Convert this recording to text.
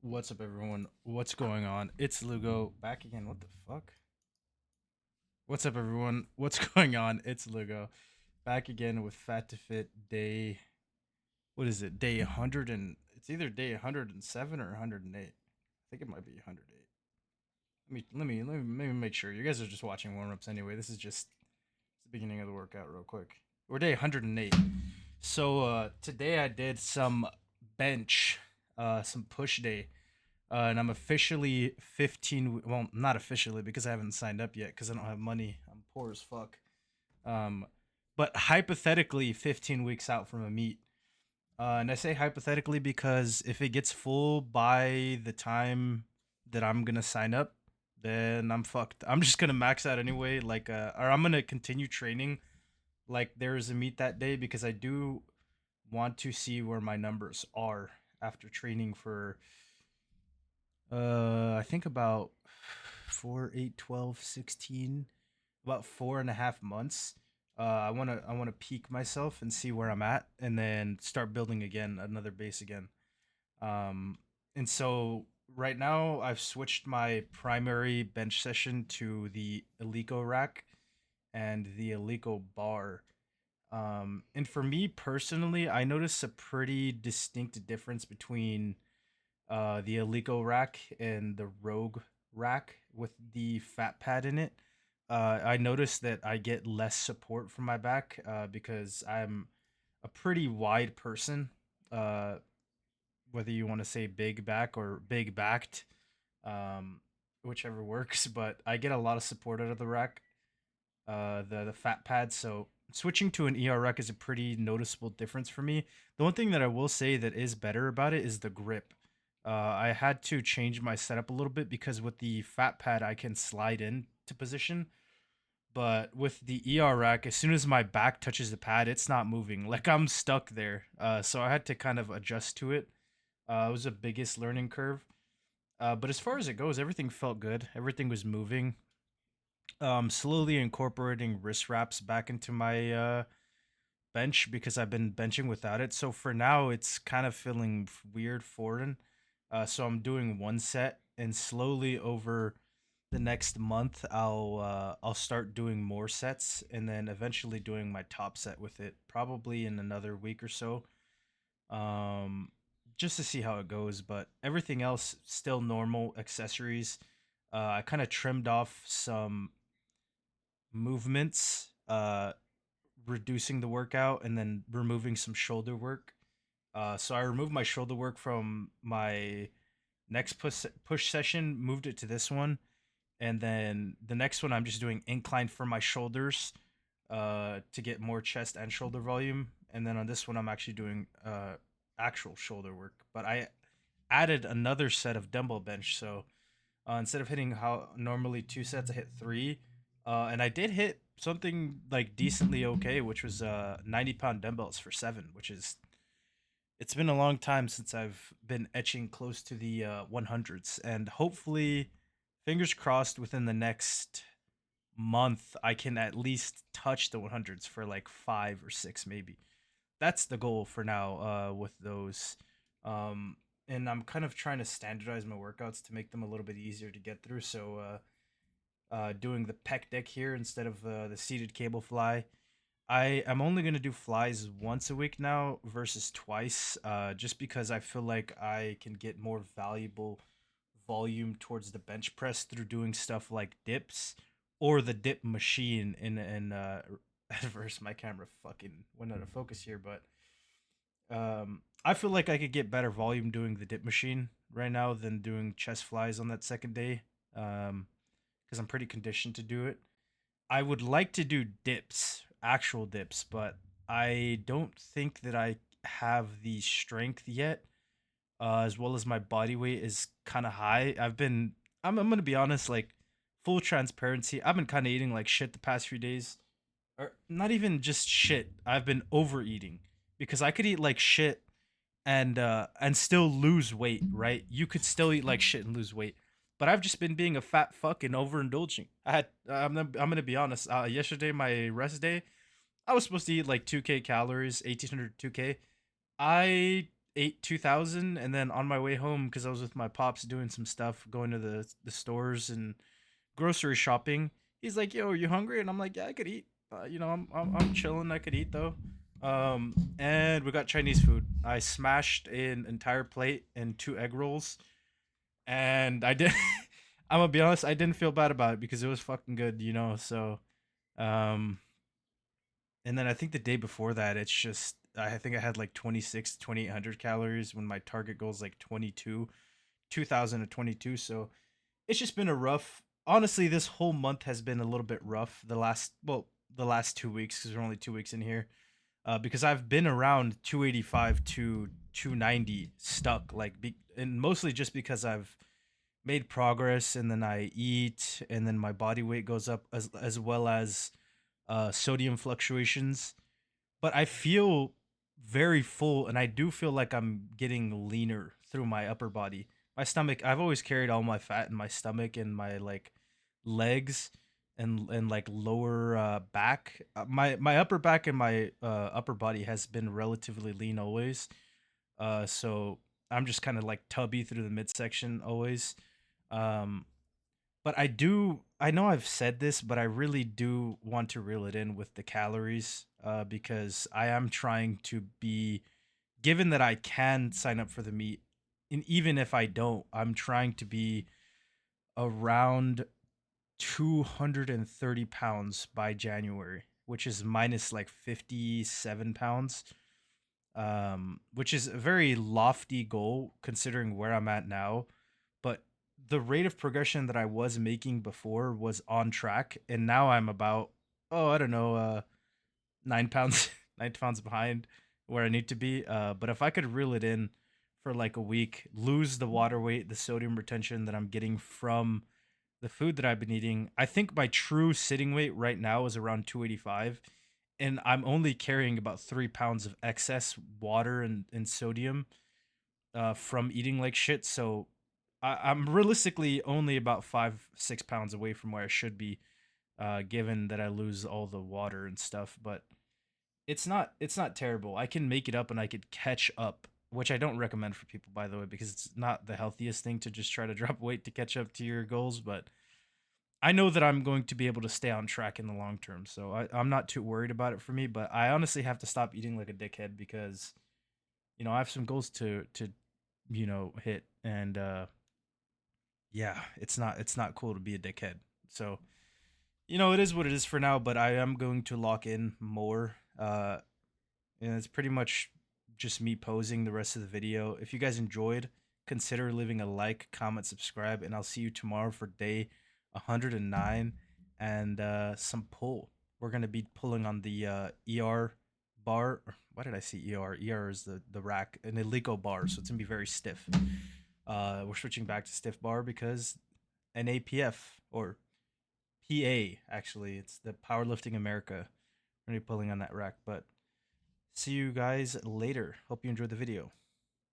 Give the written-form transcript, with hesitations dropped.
What's up, everyone? What's going on? It's Lugo back again. What the fuck? What's up, everyone? What's going on? It's Lugo back again with Fat to Fit day. What is it? Day 100 and it's either day 107 or 108. I think it might be 108. Let me make sure. You guys are just watching warm ups anyway. This is just the beginning of the workout, real quick. We're day 108. So today I did some bench, some push day. And I'm officially 15. Well, not officially because I haven't signed up yet because I don't have money. I'm poor as fuck. Um, but hypothetically, 15 weeks out from a meet. And I say hypothetically because if it gets full by the time that I'm gonna sign up, then I'm fucked. I'm just gonna max out anyway. Or I'm gonna continue training like there's a meet that day because I do want to see where my numbers are after training for I think about 4, 8, 12, 16, about 4.5 months. I wanna peak myself and see where I'm at, and then start building again another base again. Um, and so right now I've switched my primary bench session to the Eleiko rack and the Eleiko bar. And for me personally, I notice a pretty distinct difference between the Alico rack and the Rogue rack with the fat pad in it. I noticed that I get less support from my back because I'm a pretty wide person. Uh, whether you want to say big back or big backed, um, whichever works. But I get a lot of support out of the rack, the fat pad. So switching to an ER rack is a pretty noticeable difference for me. The one thing that I will say that is better about it is the grip. I had to change my setup a little bit because with the fat pad I can slide in to position, but with the ER rack, as soon as my back touches the pad, it's not moving. Like I'm stuck there. So I had to kind of adjust to it. It was the biggest learning curve. But as far as it goes, everything felt good. Everything was moving. Slowly incorporating wrist wraps back into my bench because I've been benching without it. So for now, it's kind of feeling weird, foreign. So I'm doing one set, and slowly over the next month, I'll start doing more sets, and then eventually doing my top set with it, probably in another week or so. Um, just to see how it goes. But everything else still normal accessories. I kind of trimmed off some movements, reducing the workout and then removing some shoulder work. So I removed my shoulder work from my next push session, moved it to this one, and then the next one I'm just doing incline for my shoulders, to get more chest and shoulder volume. And then on this one I'm actually doing actual shoulder work, but I added another set of dumbbell bench. So instead of hitting how normally two sets, I hit three, and I did hit something like decently okay, which was 90-pound dumbbells for seven, which is it's been a long time since I've been etching close to the 100s, and hopefully, fingers crossed, within the next month, I can at least touch the 100s for like 5 or 6, maybe. That's the goal for now with those. Um, and I'm kind of trying to standardize my workouts to make them a little bit easier to get through. So, doing the pec deck here instead of the seated cable fly. I am only gonna do flies once a week now versus twice, just because I feel like I can get more valuable volume towards the bench press through doing stuff like dips or the dip machine in adverse. My camera fucking went out of focus here, but I feel like I could get better volume doing the dip machine right now than doing chest flies on that second day. Because I'm pretty conditioned to do it. I would like to do dips, actual dips, but I don't think that I have the strength yet, as well as my body weight is kind of high. I'm gonna be honest, like full transparency. I've been kind of eating like shit the past few days, or not even just shit. I've been overeating because I could eat like shit and still lose weight, right? You could still eat like shit and lose weight. But I've just been being a fat fuck and overindulging. I'm gonna be honest. Yesterday, my rest day, I was supposed to eat like 2K calories, 1800 2K. I ate 2,000, and then on my way home, because I was with my pops doing some stuff, going to the stores and grocery shopping. He's like, "Yo, are you hungry?" And I'm like, "Yeah, I could eat. I'm chilling. I could eat though." And we got Chinese food. I smashed an entire plate and two egg rolls, and I did. I'm gonna be honest, I didn't feel bad about it because it was fucking good, you know. So, um, and then I think the day before that, it's just I think I had like 2,800 calories when my target goal is like 2,000 to 22. So it's just been a rough. Honestly, this whole month has been a little bit rough. The last 2 weeks, because we're only 2 weeks in here. Because I've been around 285 to 290 stuck, and mostly just because I've made progress, and then I eat, and then my body weight goes up, as well as sodium fluctuations. But I feel very full, and I do feel like I'm getting leaner through my upper body. My stomach, I've always carried all my fat in my stomach and my like legs and like lower back. My upper back and my upper body has been relatively lean always. So I'm just kind of like tubby through the midsection always. Um, but I know I've said this, but I really do want to reel it in with the calories, because I am trying to be, given that I can sign up for the meet, and even if I don't, I'm trying to be around 230 pounds by January, which is minus like 57 pounds, which is a very lofty goal considering where I'm at now. But the rate of progression that I was making before was on track, and now I'm about, I don't know, 9 pounds 9 pounds behind where I need to be. But if I could reel it in for like a week, lose the water weight, the sodium retention that I'm getting from the food that I've been eating, I think my true sitting weight right now is around 285, and I'm only carrying about 3 pounds of excess water and sodium from eating like shit. So I'm realistically only about 5 6 pounds away from where I should be, given that I lose all the water and stuff. But it's not terrible. I can make it up and I could catch up, which I don't recommend for people, by the way, because it's not the healthiest thing to just try to drop weight to catch up to your goals. But I know that I'm going to be able to stay on track in the long term, so I'm not too worried about it for me. But I honestly have to stop eating like a dickhead because I have some goals to hit, and yeah, it's not cool to be a dickhead. So it is what it is for now. But I am going to lock in more. And it's pretty much just me posing the rest of the video. If you guys enjoyed, consider leaving a like, comment, subscribe, and I'll see you tomorrow for day 109 and some pull. We're gonna be pulling on the ER bar. Why did I say ER? ER is the rack, an Eleiko bar, so it's gonna be very stiff. We're switching back to stiff bar because an APF, or PA, actually, it's the Powerlifting America. We're gonna be pulling on that rack, but see you guys later. Hope you enjoyed the video.